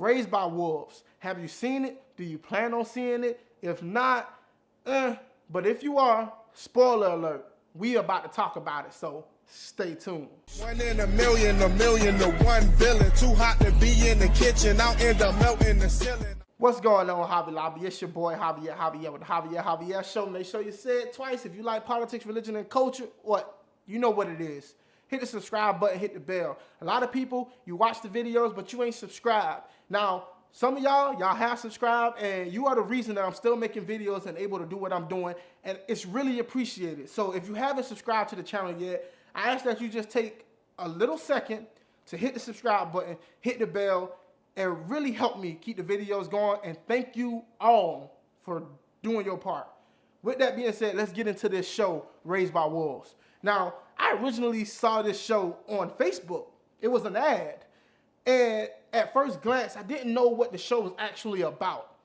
Raised by Wolves. Have you seen it? Do you plan on seeing it? If not, but if you are, spoiler alert, we about to talk about it, so stay tuned. 1 in a million to one villain. Too hot to be in the kitchen, I'll end up melting the ceiling. What's going on, Hobby Lobby? It's your boy Javier Javier with the Javier Show. Make sure you say it twice. If you like politics, religion, and culture, you know what it is. Hit the subscribe button, hit the bell. A lot of people, you watch the videos, but you ain't subscribed. Now, some of y'all have subscribed, and you are the reason that I'm still making videos and able to do what I'm doing, and it's really appreciated. So if you haven't subscribed to the channel yet, I ask that you just take a little second to hit the subscribe button, hit the bell, and really help me keep the videos going, and thank you all for doing your part. With that being said, let's get into this show, Raised by Wolves. Now, I originally saw this show on Facebook. It was an ad. And at first glance, I didn't know what the show was actually about.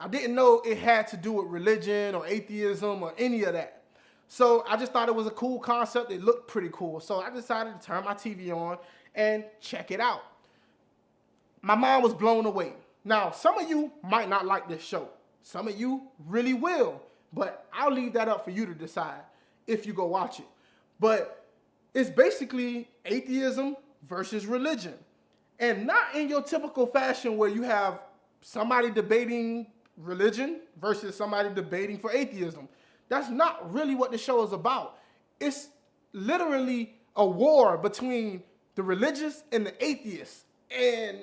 I didn't know it had to do with religion or atheism or any of that. So I just thought it was a cool concept. It looked pretty cool. So I decided to turn my TV on and check it out. My mind was blown away. Now, some of you might not like this show. Some of you really will. But I'll leave that up for you to decide if you go watch it. But it's basically atheism versus religion. And not in your typical fashion where you have somebody debating religion versus somebody debating for atheism. That's not really what the show is about. It's literally a war between the religious and the atheists. And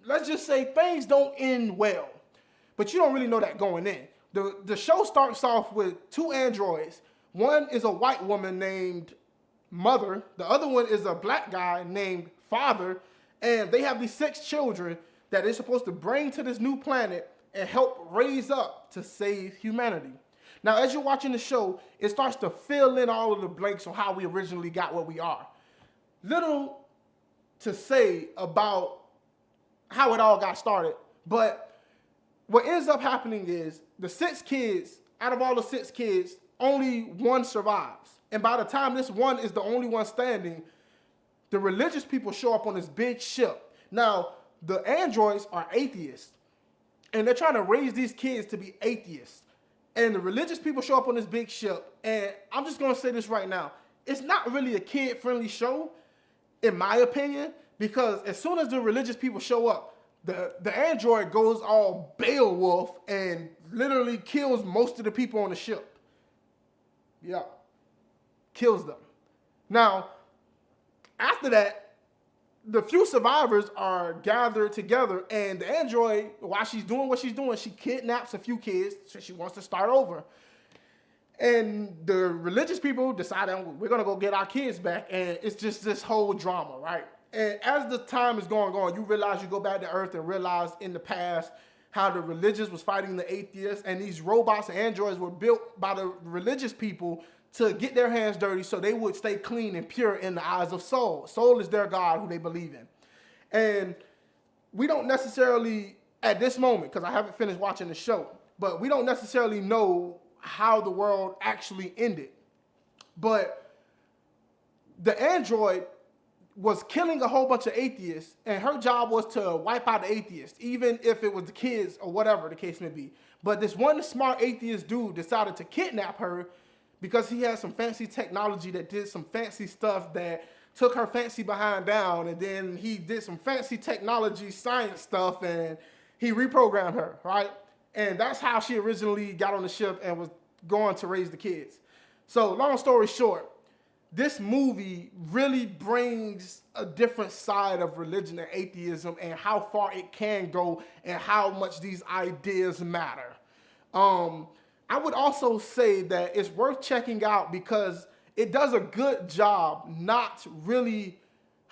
let's just say things don't end well. But you don't really know that going in. The show starts off with two androids. One is a white woman named Mother. The other one is a black guy named Father. And they have these 6 children that they're supposed to bring to this new planet and help raise up to save humanity. Now, as you're watching the show, it starts to fill in all of the blanks on how we originally got where we are. Little to say about how it all got started, but what ends up happening is the 6 kids, out of all the 6 kids, only one survives. And by the time this one is the only one standing, the religious people show up on this big ship. Now, the androids are atheists, and they're trying to raise these kids to be atheists. And the religious people show up on this big ship, and I'm just going to say this right now. It's not really a kid-friendly show, in my opinion, because as soon as the religious people show up, the android goes all Beowulf and literally kills most of the people on the ship. Yeah. Kills them. Now, after that, the few survivors are gathered together, and the android, while she's doing what she's doing, she kidnaps a few kids, so she wants to start over. And the religious people decide we're going to go get our kids back, and it's just this whole drama, right? And as the time is going on, you realize you go back to Earth and realize in the past how the religious was fighting the atheists, and these robots and androids were built by the religious people to get their hands dirty so they would stay clean and pure in the eyes of Soul. Soul is their God who they believe in. And we don't necessarily, at this moment, because I haven't finished watching the show, but we don't necessarily know how the world actually ended. But the android was killing a whole bunch of atheists, and her job was to wipe out the atheists, even if it was the kids or whatever the case may be. But this one smart atheist dude decided to kidnap her because he had some fancy technology that did some fancy stuff that took her fancy behind down, and then he did some fancy technology science stuff, and he reprogrammed her, right? And that's how she originally got on the ship and was going to raise the kids. So long story short, this movie really brings a different side of religion and atheism and how far it can go and how much these ideas matter. I would also say that it's worth checking out because it does a good job not really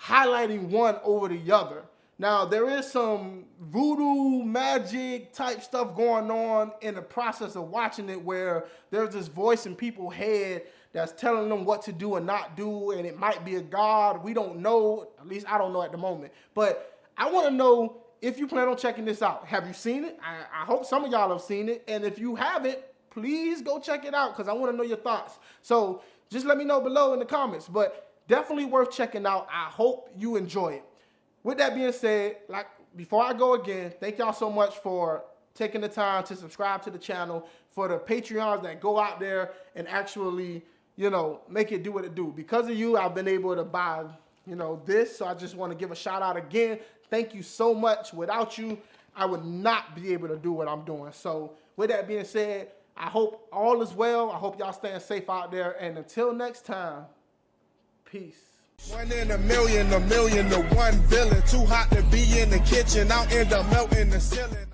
highlighting one over the other. Now, there is some voodoo magic type stuff going on in the process of watching it where there's this voice in people's head that's telling them what to do and not do, and it might be a god. We don't know. At least I don't know at the moment. But I want to know if you plan on checking this out. Have you seen it? I hope some of y'all have seen it. And if you haven't, please go check it out because I want to know your thoughts. So just let me know below in the comments. But definitely worth checking out. I hope you enjoy it. With that being said, like before I go again, thank y'all so much for taking the time to subscribe to the channel, for the Patreons that go out there and actually, you know, make it do what it do. Because of you, I've been able to buy, you know, this. So I just want to give a shout out again. Thank you so much. Without you, I would not be able to do what I'm doing. So with that being said, I hope all is well. I hope y'all staying safe out there. And until next time, peace. 1 in a million to 1 villain. Too hot to be in the kitchen, out in the melting the ceiling.